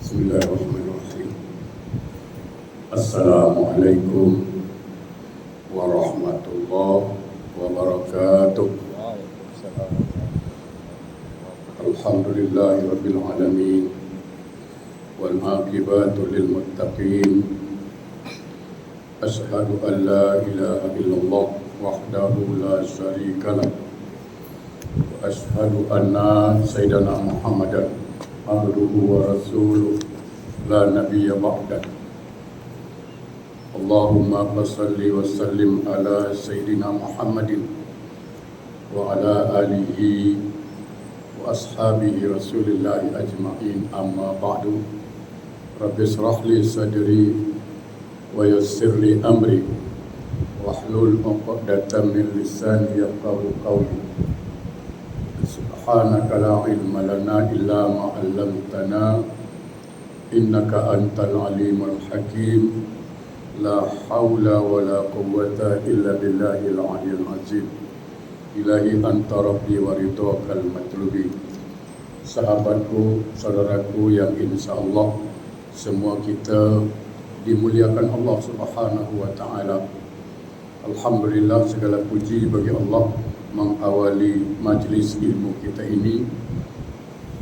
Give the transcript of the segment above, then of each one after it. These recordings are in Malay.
Bismillahirrahmanirrahim. Assalamualaikum warahmatullahi wabarakatuh. Alhamdulillahi rabbil alamin wal aqibatu lil muttaqin. Asyhadu an la ilaha illallah wahdahu la syarika lah. Wa asyhadu anna sayyidana Muhammadan abduhu wa rasuluh la nabiyya ba'dah. Allahumma salli wa sallim ala sayyidina Muhammadin wa ala alihi wa ashabihi rasulillahi ajma'in, amma ba'du. Rabbi shrah li sadri wa yassir li amri wahlul 'uqdatam min lisani yafqahu qawli. Subhanaka la ilma lana illa ma 'allamtana innaka antal alimul hakim. La haula wa la quwwata illa billahil aliyyil azim. Ilahi anta rabbi wa ridhakal matlubi. Sahabatku, saudaraku yang insyaallah semua kita dimuliakan Allah Subhanahu wa taala. Alhamdulillah, segala puji bagi Allah mengawali majlis ilmu kita ini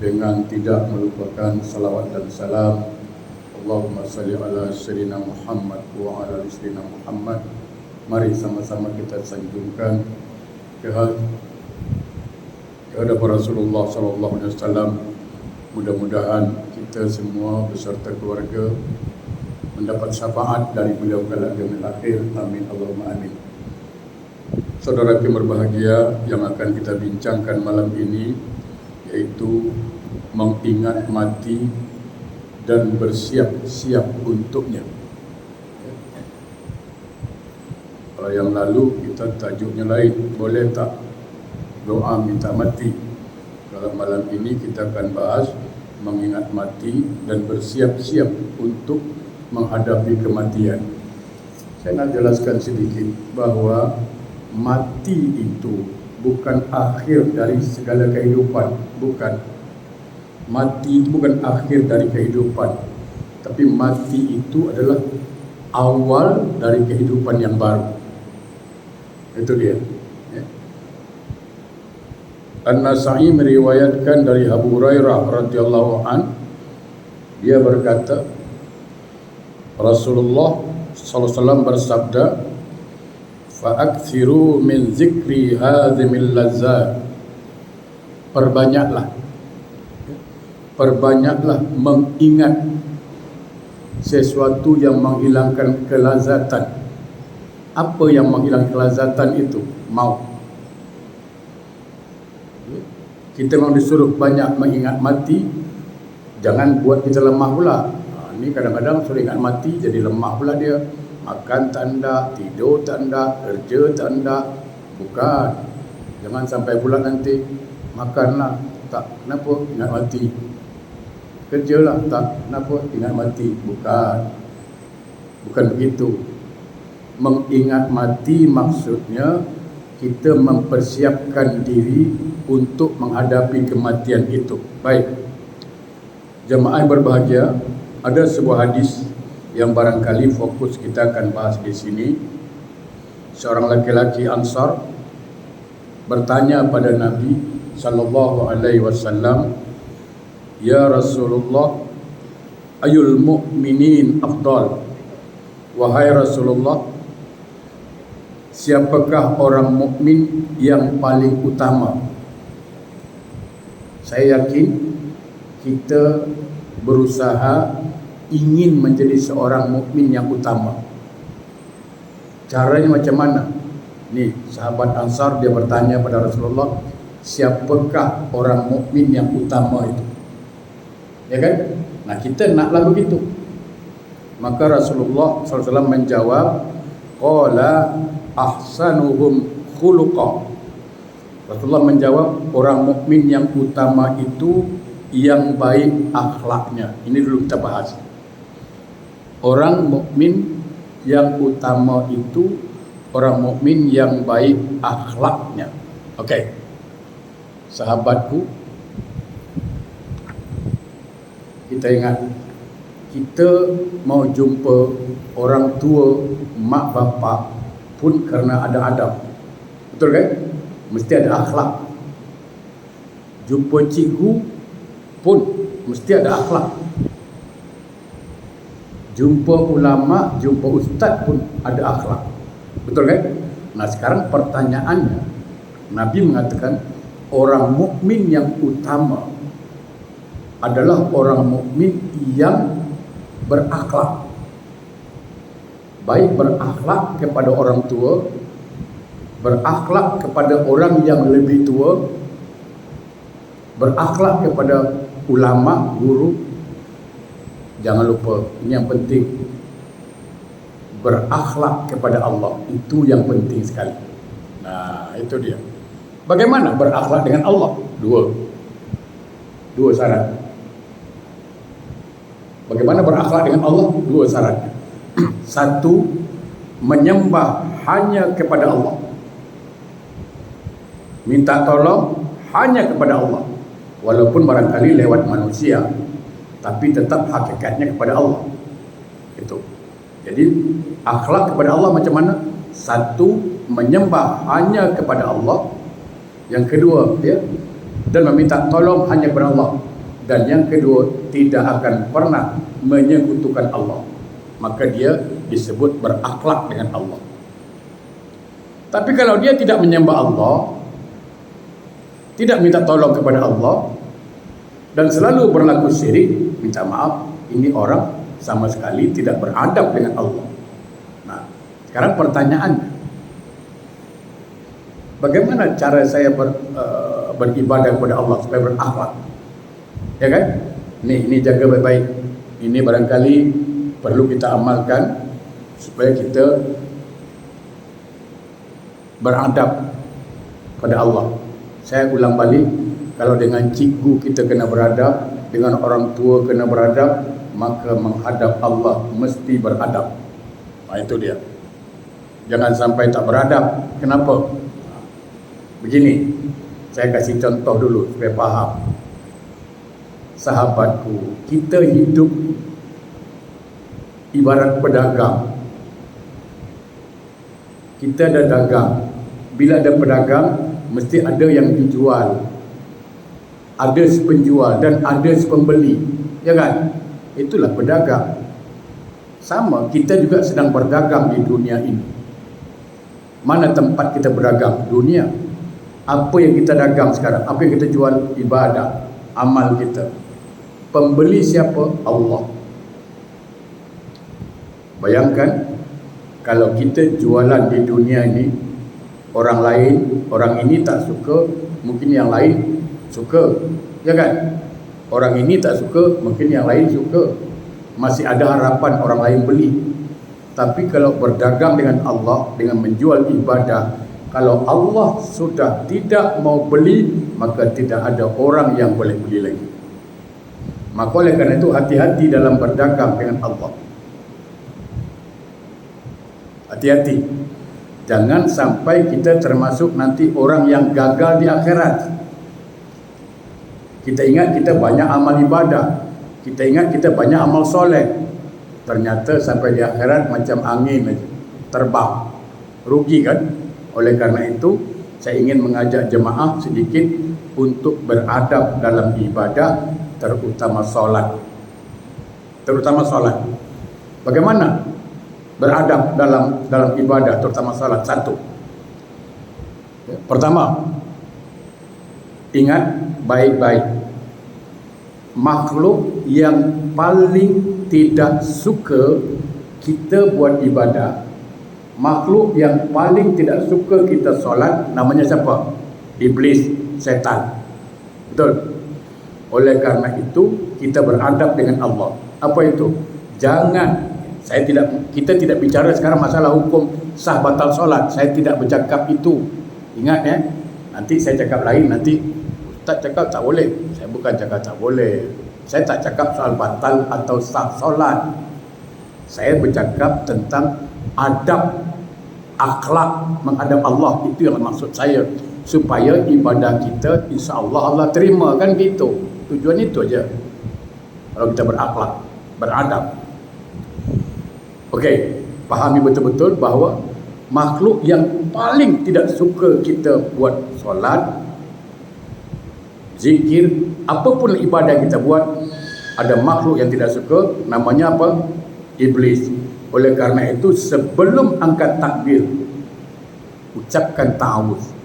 dengan tidak melupakan salawat dan salam. Allahumma salli ala sayyidina Muhammad wa ala sayyidina Muhammad. Mari sama-sama kita sanjungkan kepada Rasulullah sallallahu alaihi wasallam. Mudah-mudahan kita semua beserta keluarga mendapat syafaat dari beliau kelak di akhir. Amin Allahumma amin. Saudara yang berbahagia, yang akan kita bincangkan malam ini yaitu mengingat mati dan bersiap-siap untuknya. Kalau yang lalu kita tajuknya lain, boleh tak doa minta mati. Kalau malam ini kita akan bahas mengingat mati dan bersiap-siap untuk menghadapi kematian. Saya nak jelaskan sedikit bahawa mati itu bukan akhir dari segala kehidupan, bukan. Mati bukan akhir dari kehidupan, tapi mati itu adalah awal dari kehidupan yang baru. Itu dia. An-Nasa'i meriwayatkan dari Abu Hurairah radhiyallahu an, dia berkata, Rasulullah sallallahu alaihi wasallam bersabda, fa'akthiru min zikri hadhimil lazzat. Perbanyaklah mengingat sesuatu yang menghilangkan kelazatan. Apa yang menghilangkan kelazatan itu? Maut. Kita memang disuruh banyak mengingat mati, jangan buat kita lemah pula. Ini kadang-kadang suruh ingat mati jadi lemah pula dia. Makan tanda, tidur tanda, kerja tanda. Bukan. Jangan sampai pula nanti makanlah, tak, kenapa ingat mati. Kerjalah, tak, kenapa ingat mati. Bukan begitu. Mengingat mati maksudnya kita mempersiapkan diri untuk menghadapi kematian itu. Baik, jemaah yang berbahagia, ada sebuah hadis yang barangkali fokus kita akan bahas di sini. Seorang laki-laki Ansar bertanya pada Nabi sallallahu alaihi wasallam, "Ya Rasulullah, ayul mu'minin afdal?" Wahai Rasulullah, siapakah orang mukmin yang paling utama? Saya yakin kita berusaha ingin menjadi seorang mukmin yang utama. Caranya macam mana? Nih, sahabat Ansar dia bertanya pada Rasulullah, siapakah orang mukmin yang utama itu? Ya kan? Nah, kita naklah begitu. Maka Rasulullah SAW menjawab, qala ahsanuhum khuluqa. Rasulullah menjawab, orang mukmin yang utama itu yang baik akhlaknya. Ini dulu kita bahas. Orang mukmin yang utama itu orang mukmin yang baik akhlaknya. Okey. Sahabatku, kita ingat kita mau jumpa orang tua, mak bapak pun kerana ada adab. Betul kan? Mesti ada akhlak. Jumpa cikgu pun mesti ada akhlak. Jumpa ulama, jumpa ustaz pun ada akhlak. Betul kan? Nah, sekarang pertanyaannya, Nabi mengatakan orang mukmin yang utama adalah orang mukmin yang berakhlak. Baik berakhlak kepada orang tua, berakhlak kepada orang yang lebih tua, berakhlak kepada ulama, guru. Jangan lupa, ini yang penting, berakhlak kepada Allah. Itu yang penting sekali. Nah, itu dia. Bagaimana berakhlak dengan Allah? Dua syarat. Bagaimana berakhlak dengan Allah? Dua syarat. Satu, menyembah hanya kepada Allah. Minta tolong hanya kepada Allah. Walaupun barangkali lewat manusia, tapi tetap hakikatnya kepada Allah. Itu. Jadi akhlak kepada Allah macam mana? Satu, menyembah hanya kepada Allah. Yang kedua, ya, dan meminta tolong hanya kepada Allah. Dan yang kedua, tidak akan pernah menyekutukan Allah. Maka dia disebut berakhlak dengan Allah. Tapi kalau dia tidak menyembah Allah, tidak minta tolong kepada Allah, dan selalu berlaku syirik, minta maaf, ini orang sama sekali tidak beradab dengan Allah. Nah, sekarang pertanyaannya, bagaimana cara saya beribadah kepada Allah supaya berakhlak? Ya kan? Ini jaga baik-baik. Ini barangkali perlu kita amalkan supaya kita beradab pada Allah. Saya ulang balik, kalau dengan cikgu kita kena beradab, dengan orang tua kena beradab, maka menghadap Allah mesti beradab. Nah, itu dia. Jangan sampai tak beradab. Kenapa? Begini, saya kasih contoh dulu supaya faham. Sahabatku, kita hidup ibarat pedagang. Kita ada dagang. Bila ada pedagang, mesti ada yang dijual, ada penjual dan ada pembeli. Ya kan? Itulah pedagang. Sama, kita juga sedang berdagang di dunia ini. Mana tempat kita berdagang? Dunia. Apa yang kita dagang sekarang? Apa yang kita jual? Ibadah, amal kita. Pembeli siapa? Allah. Bayangkan kalau kita jualan di dunia ini, orang lain, orang ini tak suka, mungkin yang lain suka. Ya kan? Orang ini tak suka, mungkin yang lain suka. Masih ada harapan orang lain beli. Tapi kalau berdagang dengan Allah, dengan menjual ibadah, kalau Allah sudah tidak mau beli, maka tidak ada orang yang boleh beli lagi. Maka oleh kerana itu hati-hati dalam berdagang dengan Allah. Hati-hati. Jangan sampai kita termasuk nanti orang yang gagal di akhirat. Kita ingat kita banyak amal ibadah, kita ingat kita banyak amal soleh, ternyata sampai di akhirat macam angin terbang, rugi kan? Oleh karena itu saya ingin mengajak jemaah sedikit untuk beradab dalam ibadah, terutama solat. Terutama solat. Bagaimana beradab dalam ibadah, terutama salat? Satu, pertama, ingat baik-baik, makhluk yang paling tidak suka kita buat ibadah, makhluk yang paling tidak suka kita solat, namanya siapa? Iblis, setan. Betul? Oleh karena itu kita beradab dengan Allah. Apa itu? Jangan, kita tidak bicara sekarang masalah hukum sah batal solat. Saya tidak bercakap itu. Ingat ya, nanti saya cakap lain. Nanti Ustaz cakap tak boleh. Saya bukan cakap tak boleh. Saya tak cakap soal batal atau sah solat. Saya bercakap tentang adab, akhlak menghadap Allah. Itu yang maksud saya, supaya ibadah kita insya Allah Allah terima, kan gitu. Tujuan itu aja kalau kita berakhlak. beradab. Okey, pahami betul-betul bahawa makhluk yang paling tidak suka kita buat solat, zikir, apapun ibadah yang kita buat, ada makhluk yang tidak suka, namanya apa? Iblis. Oleh kerana itu, sebelum angkat takbir, ucapkan ta'awuz.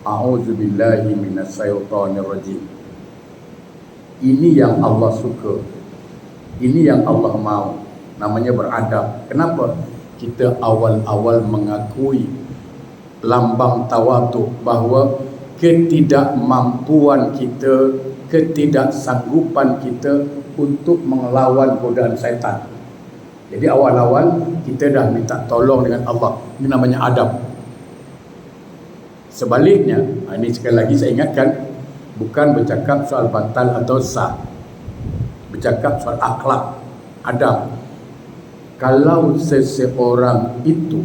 A'udzubillahi minasyaitonirrajim. Ini yang Allah suka. Ini yang Allah mau. Namanya beradab. Kenapa? Kita awal-awal mengakui lambang tawaduk bahawa ketidakmampuan kita, ketidaksanggupan kita untuk melawan godaan syaitan. Jadi awal-awal kita dah minta tolong dengan Allah. Ini namanya adab. Sebaliknya, ini sekali lagi saya ingatkan, bukan bercakap soal batal atau sah, bercakap soal akhlak, adab. Kalau seseorang itu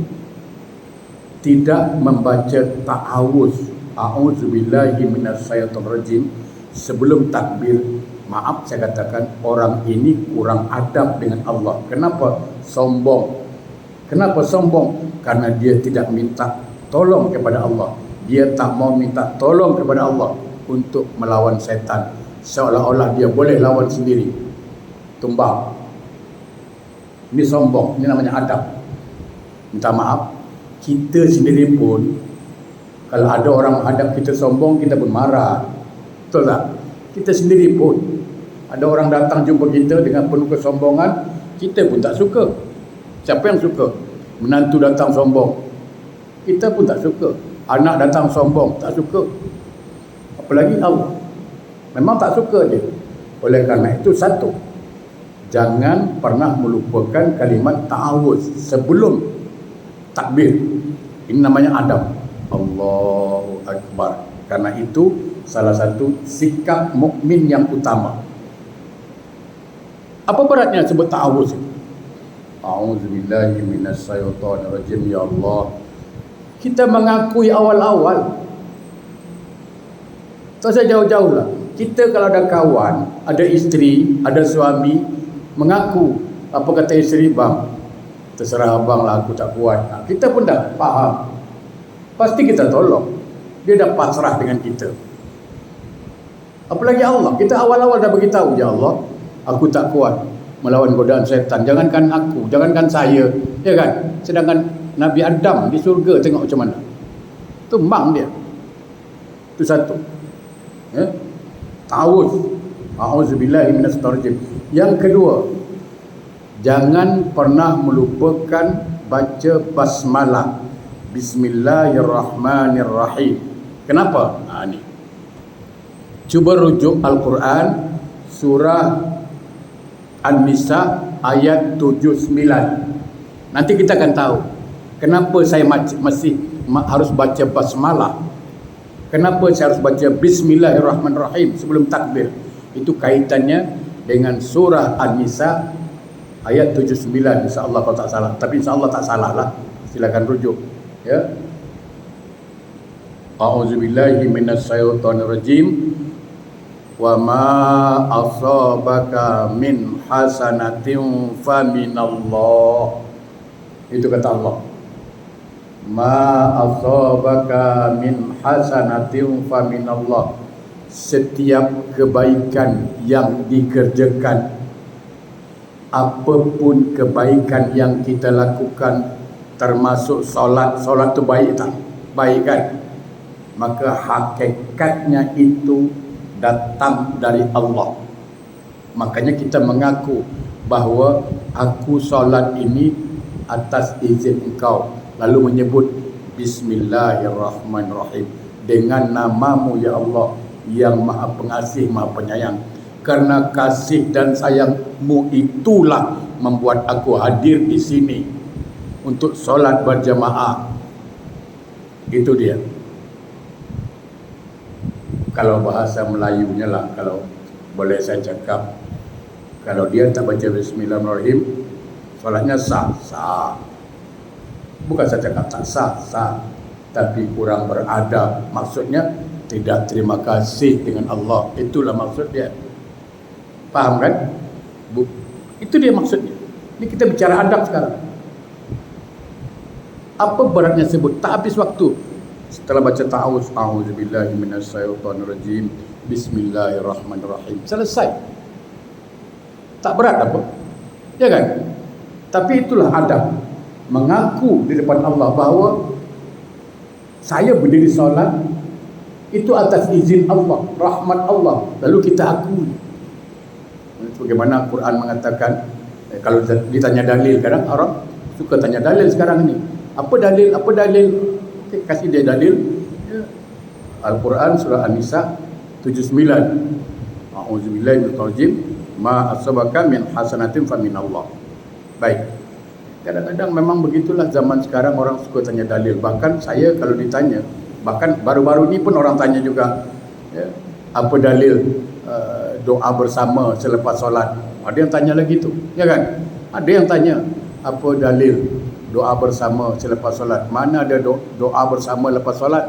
tidak membaca ta'awuz, a'udzubillahi minasyaitonirrajim, sebelum takbir, maaf saya katakan, orang ini kurang adab dengan Allah. Kenapa? Sombong. Kenapa sombong? Karena dia tidak minta tolong kepada Allah. Dia tak mau minta tolong kepada Allah untuk melawan setan. Seolah-olah dia boleh lawan sendiri. Tumbang. Ini sombong. Ini namanya adab. Minta maaf, kita sendiri pun, kalau ada orang menghadap kita sombong, kita pun marah. Betul tak? Kita sendiri pun, ada orang datang jumpa kita dengan penuh kesombongan, kita pun tak suka. Siapa yang suka? Menantu datang sombong, kita pun tak suka. Anak datang sombong, tak suka. Apalagi Allah, memang tak suka je. Oleh kerana itu, satu, jangan pernah melupakan kalimat ta'awuz sebelum takbir. Ini namanya adab. Allahu Akbar. Karena itu salah satu sikap mukmin yang utama. Apa beratnya sebut ta'awuz? A'udzubillahi minasyaitonirrajim. Ya Allah, kita mengakui awal-awal. Tak usah jauh-jauh lah. Kita kalau ada kawan, ada isteri, ada suami, mengaku. Apa kata isteri? Bang, terserah abang lah, aku tak kuat. Nah, kita pun dah faham. Pasti kita tolong. Dia dah pasrah dengan kita. Apalagi Allah. Kita awal-awal dah beritahu, ya Allah, aku tak kuat melawan godaan syaitan. Jangankan aku, jangankan saya, ya kan? Sedangkan Nabi Adam di surga tengok macam mana. Tumbang dia. Itu satu. Ya? Ta'awuz. A'udzubillahi minasyaitonirrajim. Yang kedua, jangan pernah melupakan baca basmalah. Bismillahirrahmanirrahim. Kenapa? Ini. Cuba rujuk Al-Quran surah An-Nisa ayat 79. Nanti kita akan tahu kenapa saya masih harus baca basmalah. Kenapa saya harus baca Bismillahirrahmanirrahim sebelum takbir. Itu kaitannya dengan surah An-Nisa ayat 79, insya-Allah kalau tak salah. Tapi insya-Allah tak salah lah. Silakan rujuk. Ya. A'udzubillahi minasyaitonirrajim. Wa ma asabaka min hasanatin fa minallah. Itu kata Allah. Ma asabaka min hasanatin fa minallah. Setiap kebaikan yang dikerjakan, apapun kebaikan yang kita lakukan, termasuk solat tu baik tak? Baik kan? Maka hakikatnya itu datang dari Allah. Makanya kita mengaku bahawa aku solat ini atas izin engkau, lalu menyebut Bismillahirrahmanirrahim, dengan namamu ya Allah yang maha pengasih maha penyayang. Karena kasih dan sayangmu itulah membuat aku hadir di sini untuk solat berjamaah. Itu dia. Kalau bahasa Melayunya lah, kalau boleh saya cakap, kalau dia tak baca Bismillahirrahmanirrahim, solatnya sah. Bukan saya cakap tak sah, tapi kurang beradab. Maksudnya tidak terima kasih dengan Allah. Itulah maksud dia. Faham kan? Itu dia maksudnya. Ini kita bicara adab sekarang. Apa beratnya sebut? Tak habis waktu. Setelah baca ta'awuz, a'udzubillahi minasyaitonirrajim, bismillahirrahmanirrahim, selesai. Tak berat apa? Ya kan? Tapi itulah adab. Mengaku di depan Allah bahawa saya berdiri solat itu atas izin Allah, rahmat Allah. Lalu kita akui. Bagaimana Quran mengatakan, kalau ditanya dalil, kadang orang suka tanya dalil sekarang ni. Apa dalil? Apa dalil? Okay, kasih dia dalil. Ya. Al-Quran surah An-Nisa 79. A'udzubillahi minasyaitonir ma asabaka min hasanatin fa min Allah. Baik. Kadang-kadang memang begitulah zaman sekarang, orang suka tanya dalil. Bahkan saya kalau ditanya, bahkan baru-baru ni pun orang tanya juga, ya, apa dalil doa bersama selepas solat. Ada yang tanya lagi tu, ya kan? Ada yang tanya, apa dalil doa bersama selepas solat? Mana ada doa bersama lepas solat?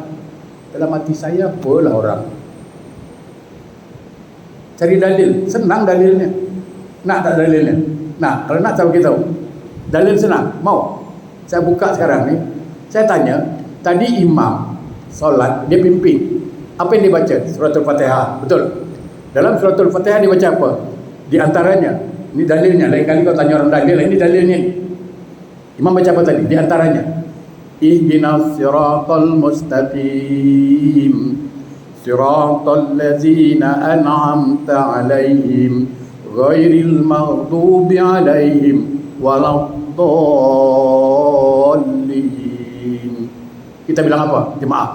Dalam hati saya, apalah orang cari dalil, senang dalilnya. Nak tak dalilnya? Nah, kalau nak saya beritahu, dalil senang, mau? Saya buka sekarang ni, saya tanya, tadi imam solat, dia pimpin, apa yang dia baca? Suratul Fatihah, betul? Dalam suratul Fatihah dia baca apa? Di antaranya, ini dalilnya, lain kali kau tanya orang dalil, ini dalilnya. Imam baca apa tadi? Di antaranya, ihdinas siratal mustaqim, siratal ladzina an'amta alaihim, ghairil maghdubi alaihim waladdallin. Kita bilang apa? Jemaah.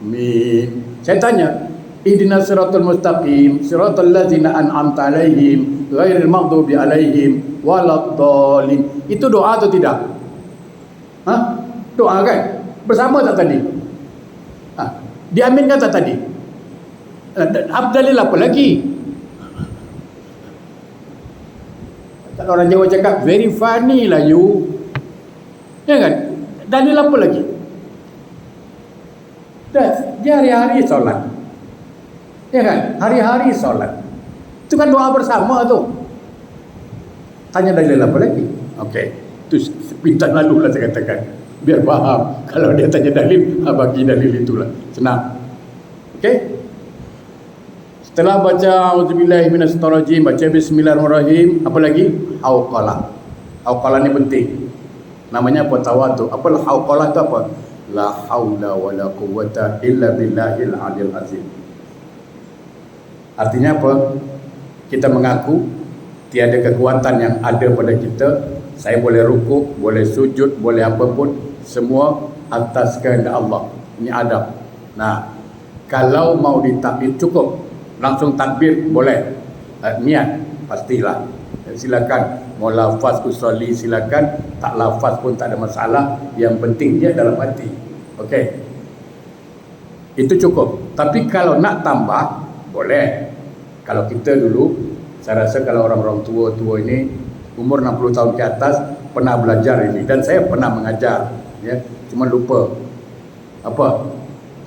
Amin. Saya tanya, ihdinas siratal mustaqim, siratal ladzina an'amta alaihim, ghairil maghdubi alaihim waladdallin. Itu doa atau tidak? Hah? Doa kan? Bersama tak tadi? Diaminkan tak tadi? Dalil apa lagi? Kalau orang Jawa cakap, very funny lah you. Ya kan? Dalil apa lagi? Dia hari-hari solat. Ya kan? Hari-hari solat. Itu kan doa bersama tu. Tanya dalil apa lagi? Okey. Itu sepintas lalu lah saya katakan. Biar faham. Kalau dia tanya dalil, bagi dalil itulah. Senang. Okey? Setelah baca auzubillahi minasyaitonirrajim, baca bismillahirrahmanirrahim, apa lagi? Hauqalah. Hauqalah ni penting. Namanya apa? Tawadhu. Apalah hauqalah tu apa? La haula wala quwwata illa billahil aliyil azim. Artinya apa? Kita mengaku tiada kekuatan yang ada pada kita. Saya boleh rukuk, boleh sujud, boleh apa pun, semua atas kehendak Allah. Ini adab. Nah, kalau mau ditakbir cukup, langsung takbir boleh. Niat pastilah. Silakan mau lafaz usolli silakan, tak lafaz pun tak ada masalah. Yang penting dia dalam hati. Okey. Itu cukup. Tapi kalau nak tambah boleh. Kalau kita dulu, saya rasa kalau orang-orang tua-tua ini umur 60 tahun ke atas pernah belajar ini, dan saya pernah mengajar, ya, cuma lupa apa.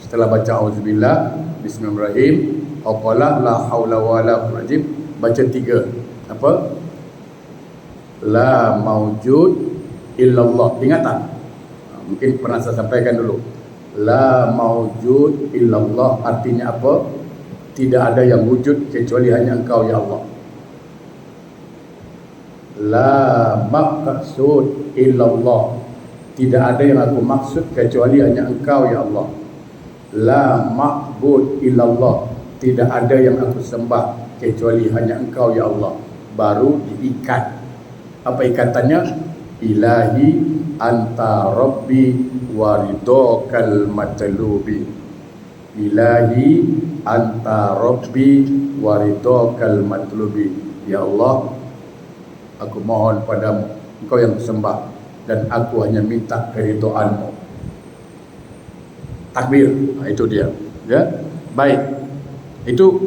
Setelah baca auzubillah, bismillahirrahmanirrahim, aqala la haula wala quwwata, baca 3 apa? La maujud illallah. Ingat tak? Mungkin pernah saya sampaikan dulu. La maujud illallah artinya apa? Tidak ada yang wujud kecuali hanya Engkau ya Allah. La maqsud illallah, tidak ada yang aku maksud kecuali hanya Engkau ya Allah. La ma'bud illallah, tidak ada yang aku sembah kecuali hanya Engkau ya Allah. Baru diikat. Apa ikatannya? Ilahi anta rabbi waridokal matlubi. Ilahi anta rabbi waridokal matlubi. Ya Allah, aku mohon padamu, Engkau yang sembah, dan aku hanya minta keridhaan-Mu. Takbir. Itu dia. Ya. Baik. Itu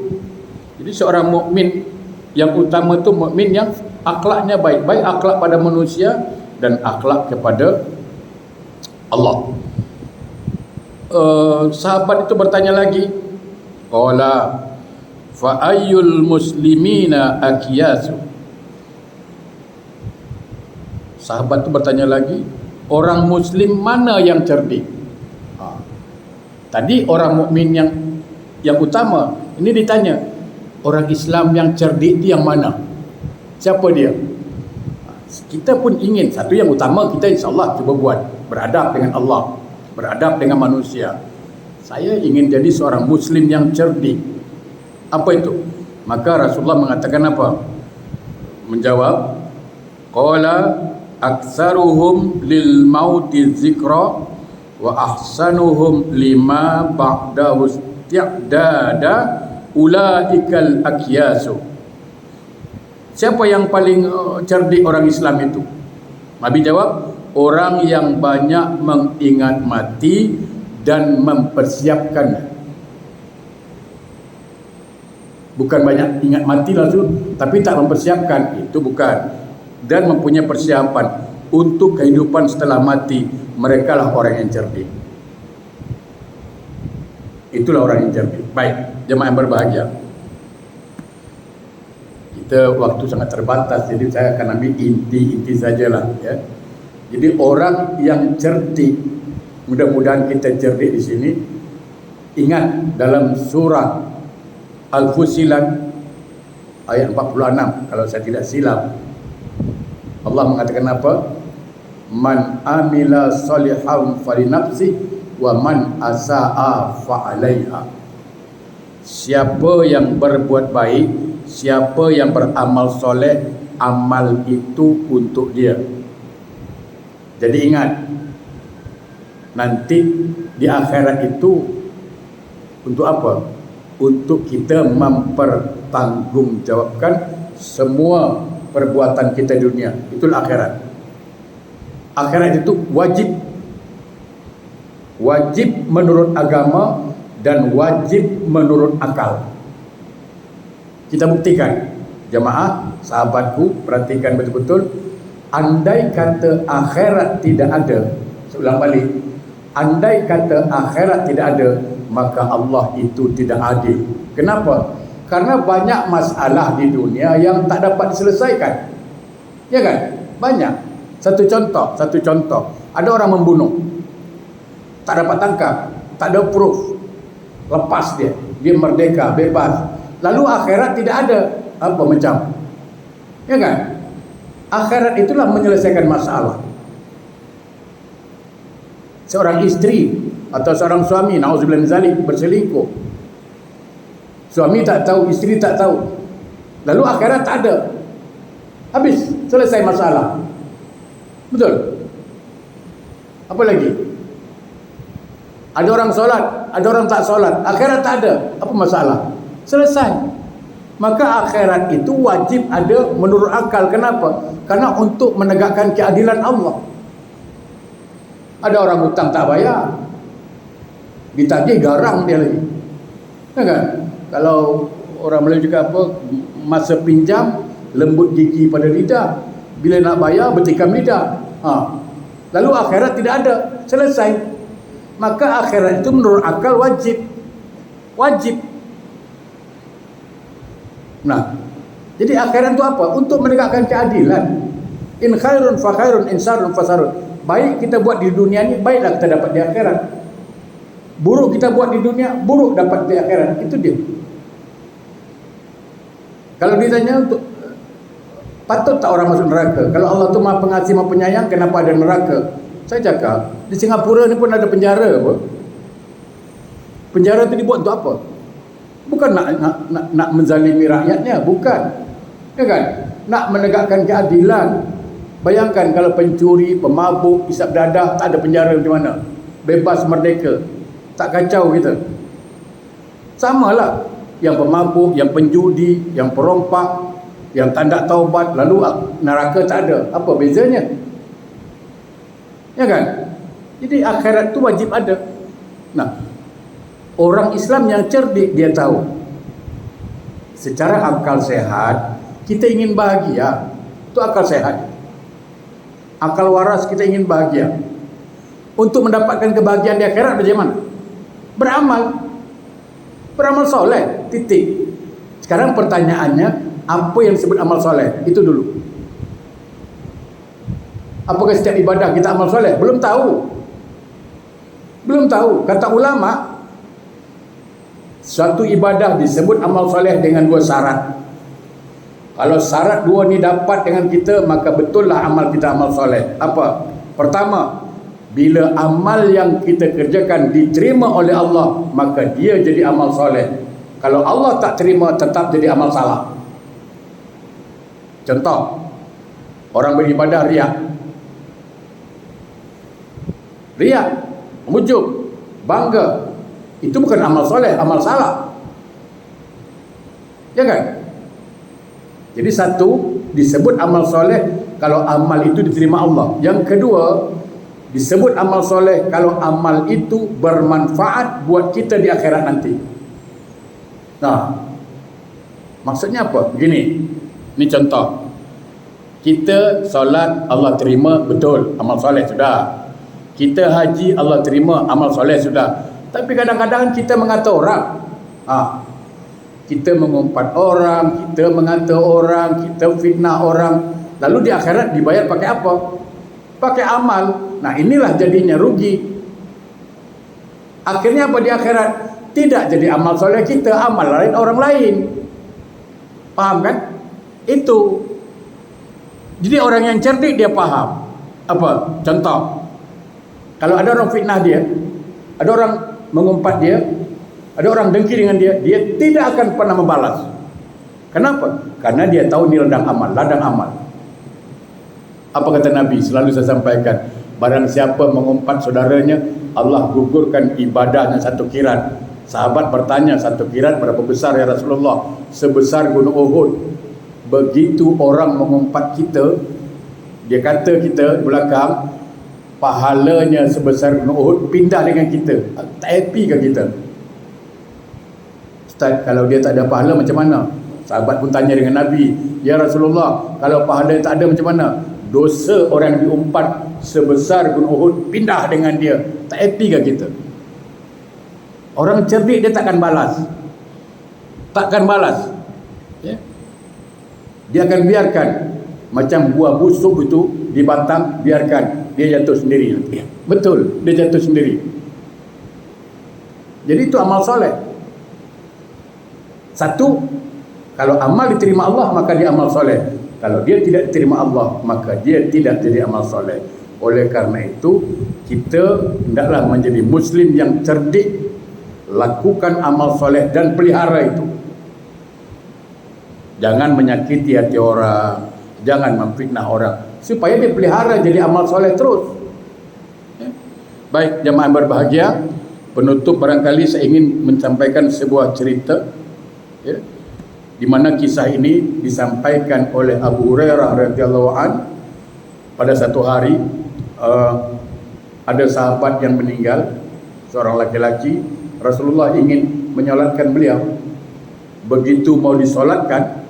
jadi seorang mukmin yang utama tu mukmin yang akhlaknya baik, baik akhlak pada manusia dan akhlak kepada Allah. Sahabat itu bertanya lagi, qala fa ayyul muslimina akyasu. Sahabat itu bertanya lagi, orang muslim mana yang cerdik? Tadi orang mukmin yang utama, ini ditanya orang Islam yang cerdik itu yang mana? Siapa dia? Kita pun ingin satu yang utama, kita insya-Allah cuba buat beradab dengan Allah, beradab dengan manusia. Saya ingin jadi seorang muslim yang cerdik. Apa itu? Maka Rasulullah mengatakan apa? Menjawab, qala aktsaruhum lil mauti dzikra wa ahsanuhum lima ba'dahu isti'dada ulaikal akyasu. Siapa yang paling cerdik orang Islam itu? Nabi jawab, orang yang banyak mengingat mati dan mempersiapkan. Bukan banyak ingat mati langsung tapi tak mempersiapkan, itu bukan. Dan mempunyai persiapan untuk kehidupan setelah mati, mereka lah orang yang cerdik. Itulah orang yang cerdik. Baik, jemaah yang berbahagia, kita waktu sangat terbatas, jadi saya akan ambil inti-inti sajalah ya. Jadi orang yang cerdik, mudah-mudahan kita cerdik di sini. Ingat dalam surah Al-Fussilat ayat 46 kalau saya tidak silap, Allah mengatakan apa? Man amila salihan falinafsi wa man asaa fa'alaiha. Siapa yang berbuat baik, siapa yang beramal soleh, amal itu untuk dia. Jadi ingat, nanti di akhirat itu untuk apa? Untuk kita mempertanggungjawabkan semua perbuatan kita di dunia. Itulah akhirat. Akhirat itu wajib. Wajib menurut agama dan wajib menurut akal. Kita buktikan. Jemaah, sahabatku, perhatikan betul-betul. Andai kata akhirat tidak ada, saya ulang balik, andai kata akhirat tidak ada, maka Allah itu tidak adil. Kenapa? Karena banyak masalah di dunia yang tak dapat diselesaikan. Ya kan? Banyak. Satu contoh. Ada orang membunuh, tak dapat tangkap, tak ada proof, lepas dia merdeka, bebas. Lalu akhirat tidak ada, apa macam? Ya kan? Akhirat itulah menyelesaikan masalah. Seorang istri atau seorang suami, na'udzubillah min zalik, berselingkuh. Suami tak tahu, istri tak tahu. Lalu akhirat tak ada. Habis, selesai masalah. Betul? Apa lagi? Ada orang solat, ada orang tak solat. Akhirat tak ada. Apa masalah? Selesai. Maka akhirat itu wajib ada menurut akal. Kenapa? Karena untuk menegakkan keadilan Allah. Ada orang hutang tak bayar, ditagih garang dia lagi. Ya kan? Kalau orang Melayu juga apa, masa pinjam lembut gigi pada lidah, bila nak bayar bertikam lidah. Lalu akhirat tidak ada, selesai. Maka akhirat itu menurut akal wajib. Nah, jadi akhirat itu apa? Untuk menegakkan keadilan. In khairun fa khairun, in syarrun fa syarrun. Baik kita buat di dunia ni, baiklah kita dapat di akhirat. Buruk kita buat di dunia, buruk dapat di akhirat. Itu dia. Kalau ditanya untuk patut tak orang masuk neraka? Kalau Allah tu Maha Pengasih, Maha Penyayang, kenapa ada neraka? Saya cakap, di Singapura ni pun ada penjara apa? Penjara tu dibuat untuk apa? Bukan nak menzalimi rakyatnya, bukan. Ya kan? Nak menegakkan keadilan. Bayangkan kalau pencuri, pemabuk, isap dadah, tak ada penjara macam mana? Bebas merdeka. Tak kacau kita. Samalah yang pemabuk, yang penjudi, yang perompak, yang tak taubat, lalu neraka tak ada. Apa bezanya? Ya kan? Jadi akhirat tu wajib ada. Nah, orang Islam yang cerdik dia tahu. Secara akal sehat, kita ingin bahagia. Itu akal sehat. Akal waras, kita ingin bahagia. Untuk mendapatkan kebahagiaan di akhirat bagaimana? Beramal soleh, titik. Sekarang pertanyaannya, apa yang disebut amal soleh? Itu dulu. Apakah setiap ibadah kita amal soleh? Belum tahu. Belum tahu. Kata ulama, suatu ibadah disebut amal soleh dengan 2 syarat. Kalau syarat 2 ni dapat dengan kita, maka betullah amal kita amal soleh. Apa? Pertama, bila amal yang kita kerjakan diterima oleh Allah, maka dia jadi amal soleh. Kalau Allah tak terima, tetap jadi amal salah. Contoh, orang beribadah riak. Riak, ujub, bangga. Itu bukan amal soleh, amal salah. Ya kan? Jadi satu, disebut amal soleh kalau amal itu diterima Allah. Yang kedua, disebut amal soleh kalau amal itu bermanfaat buat kita di akhirat nanti. Nah, maksudnya apa? Begini, ini contoh. Kita solat, Allah terima, betul, amal soleh sudah. Kita haji, Allah terima, amal soleh sudah. Tapi kadang-kadang kita mengata orang, kita mengumpat orang, kita mengata orang, kita fitnah orang. Lalu di akhirat dibayar pakai apa? Pakai amal. Nah, inilah jadinya rugi. Akhirnya apa di akhirat? Tidak jadi amal soleh kita, amal lain orang lain. Paham kan? Itu. Jadi orang yang cerdik dia paham. Apa? Contoh, kalau ada orang fitnah dia, ada orang mengumpat dia, ada orang dengki dengan dia, dia tidak akan pernah membalas. Kenapa? Karena dia tahu ini ladang amal, ladang amal. Apa kata Nabi? Selalu saya sampaikan, barang siapa mengumpat saudaranya, Allah gugurkan ibadahnya 1 kirat. Sahabat bertanya, 1 kirat berapa besar ya Rasulullah? Sebesar gunung Uhud. Begitu orang mengumpat kita, dia kata kita di belakang, pahalanya sebesar gunung Uhud, pindah dengan kita. Tak happy ke kita? Ustaz, kalau dia tak ada pahala macam mana? Sahabat pun tanya dengan Nabi, ya Rasulullah, kalau pahala tak ada macam mana? Dosa orang diumpat sebesar gunung Uhud, pindah dengan dia. Tak happy ke kita? Orang cerdik dia takkan balas. Takkan balas. Ya? Dia akan biarkan. Macam buah busuk itu di batang, biarkan. Dia jatuh sendiri. Betul, dia jatuh sendiri. Jadi itu amal soleh. Satu, kalau amal diterima Allah, maka dia amal soleh. Kalau dia tidak diterima Allah, maka dia tidak jadi amal soleh. Oleh karena itu, kita hendaklah menjadi Muslim yang cerdik. Lakukan amal soleh dan pelihara itu. Jangan menyakiti hati orang, jangan memfitnah orang, supaya dia pelihara jadi amal soleh terus. Ya. Baik jemaah yang berbahagia, penutup barangkali saya ingin menyampaikan sebuah cerita, ya, di mana kisah ini disampaikan oleh Abu Hurairah radhiyallahu an. Pada satu hari ada sahabat yang meninggal, seorang laki-laki. Rasulullah ingin menyolatkan beliau. Begitu mau disolatkan,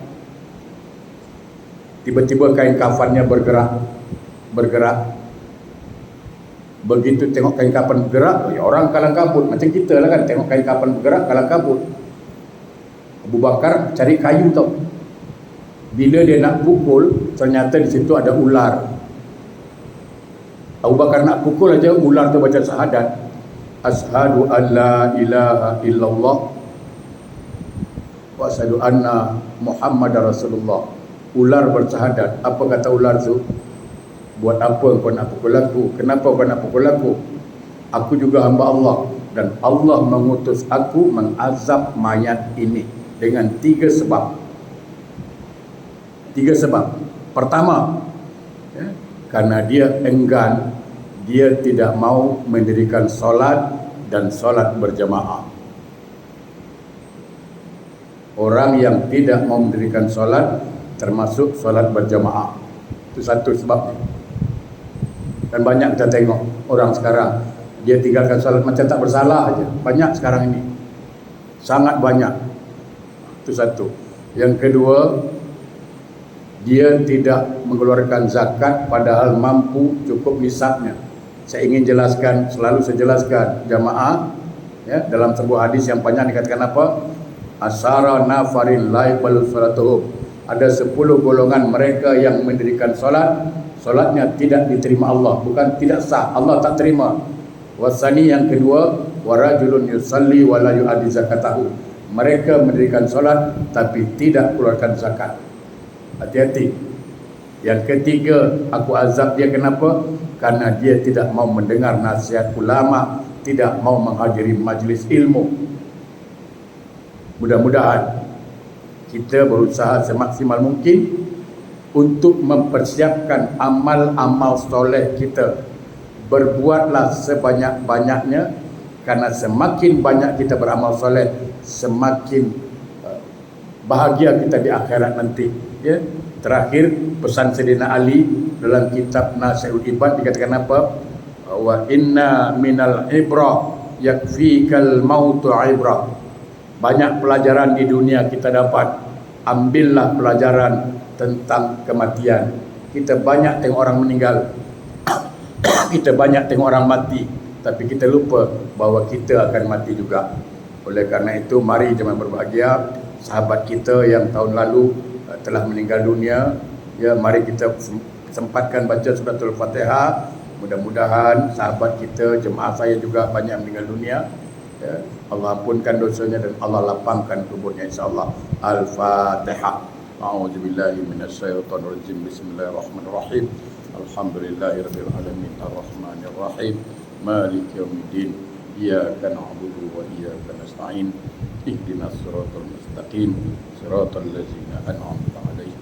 tiba-tiba kain kafannya bergerak. Begitu tengok kain kafan bergerak, ya orang kalang kabut. Macam kita lah kan, tengok kain kafan bergerak, kalang kabut. Abu Bakar cari kayu tau. Bila dia nak pukul, ternyata di situ ada ular. Abu Bakar nak pukul aja, ular tu baca syahadat. Ashhadu an la ilaha illallah wa asyhadu anna Muhammadar Rasulullah. Ular bersyahadat. Apa kata ular tu? Buat apa kau nak pukul aku? Kenapa kau nak pukul aku? Aku juga hamba Allah, dan Allah mengutus aku mengazab mayat ini dengan 3 sebab. 3 sebab. Pertama, ya, karena dia enggan, dia tidak mau mendirikan solat dan solat berjamaah. Orang yang tidak mau mendirikan solat termasuk solat berjamaah. Itu satu sebabnya. Dan banyak kita tengok orang sekarang, dia tinggalkan solat macam tak bersalah aja. Banyak sekarang ini. Sangat banyak. Itu satu. Yang kedua, dia tidak mengeluarkan zakat padahal mampu cukup nisabnya. Saya ingin jelaskan, selalu saya jelaskan jamaah, ya, dalam sebuah hadis yang panjang dikatakan apa? asara nafarin la yaqbalu salatuhum. Ada 10 golongan mereka yang mendirikan solatnya tidak diterima Allah, bukan tidak sah, Allah tak terima. Wasani yang kedua, warajulun yusalli wa la yu'addi zakatahu. Mereka mendirikan solat tapi tidak keluarkan zakat. Hati-hati. Yang ketiga, aku azab dia kenapa? Karena dia tidak mau mendengar nasihat ulama, tidak mau menghadiri majlis ilmu. Mudah-mudahan kita berusaha semaksimal mungkin untuk mempersiapkan amal-amal soleh kita. Berbuatlah sebanyak-banyaknya, karena semakin banyak kita beramal soleh, semakin bahagia kita di akhirat nanti. Ya. Terakhir, pesan Sayyidina Ali dalam kitab Nasihatul Ibad dikatakan apa? Wa inna minal ibrah yakfikal mautu ibrah. Banyak pelajaran di dunia kita dapat. Ambillah pelajaran tentang kematian. Kita banyak tengok orang meninggal, kita banyak tengok orang mati, tapi kita lupa bahawa kita akan mati juga. Oleh karena itu, mari jemaah berbahagia, sahabat kita yang tahun lalu telah meninggal dunia, ya, mari kita sempatkan baca suratul Fatihah. Mudah-mudahan sahabat kita, jemaah saya juga banyak meninggal dunia, ya, Allah ampunkan dosanya dan Allah lapangkan kuburnya insyaAllah. Al-Fatihah. A'udzubillahi minasyaitonir rajim. Bismillahirrahmanirrahim. Alhamdulillahirabbil alamin arrahmanir rahim maliki yaumiddin iyyaka na'budu wa iyyaka nasta'in ihdinas siratal mustaqim siratal ladzina an'amta 'alaihim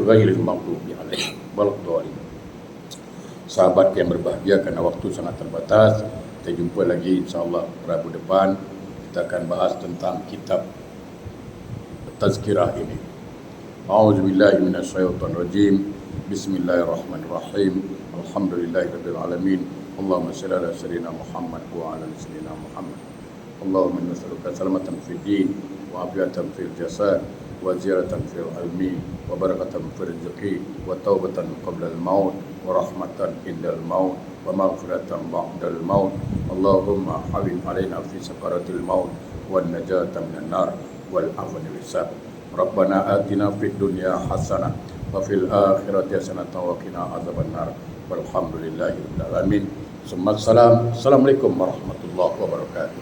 ghairil maghdubi 'alaihim waladdallin. Sahabat yang berbahagia, karena waktu sangat terbatas, kita jumpa lagi insyaAllah Rabu depan. Kita akan bahas tentang kitab Tazkirah ini. A'udzubillahi minasyaitonir rajim. Bismillahirrahmanirrahim. Alhamdulillahirabbil alamin. Allahumma shalli ala sayyidina Muhammad wa ala ali sayyidina Muhammad. Allahumma inna nas'aluka salamatan fid din wa afiyatan fil jasad wa ziyaratan fil ilmi wa barakatan fil rizqi wa taubatan qabla al maut wa rahmatan indal maut wa maghfiratan ba'dal maut. Allahumma hawin alaina fi sakaratil maut wan najata minan nar wal afwan wal hisab. Rabbana atina fid dunya hasanah wa fil akhirati hasanah wa qina adzabannar. Walhamdulillahirabbil alamin. Assalamualaikum warahmatullahi wabarakatuh.